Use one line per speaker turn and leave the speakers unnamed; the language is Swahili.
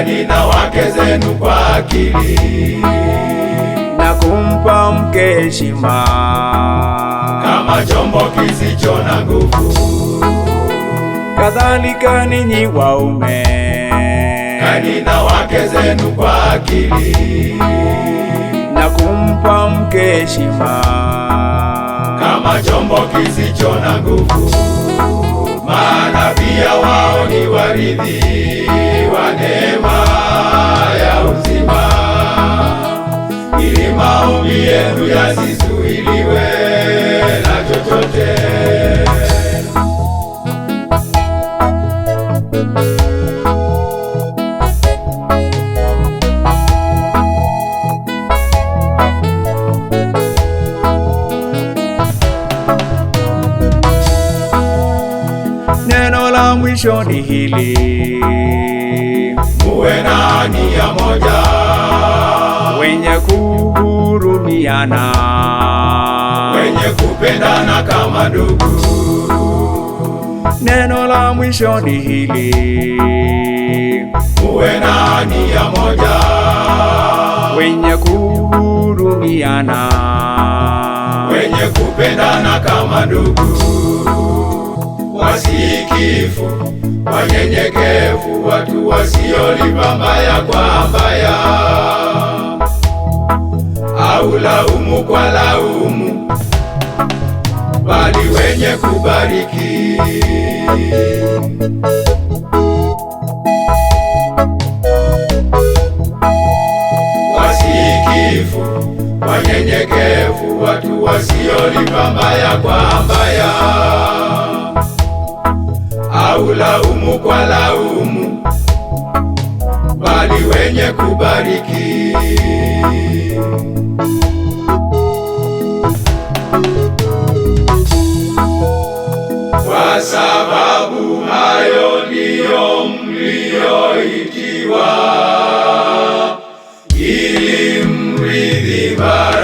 nanyi na wake zenu kwa akili,
na kumpa mke heshima
kama chombo kisicho na nguvu.
Kadhalika ninyi waume,
nanyi na wake zenu kwa akili,
na kumpa mke heshima
kama chombo kisicho na nguvu. Maana pia wao ni warithi wa neema ya uzima, ili maombi yenu yasizuiliwe na chochote.
Neno la mwisho ni hili:
muwe na nia moja,
wenye kuhurumiana,
wenye kupendana kama ndugu.
Neno la mwisho ni hili:
muwe na nia moja,
wenye kuhurumiana,
wenye kupendana kama ndugu. Wasikifu, wanyenyekevu, watu wasiolipa mbaya kwa mbaya, au laumu kwa laumu, bali wenye kubariki. Wasikifu, wanyenyekevu, watu wasiolipa mbaya kwa mbaya, au laumu kwa laumu, bali wenye kubariki. Kwa sababu hayo ndiyo mlioitiwa, ili mrithi baraka.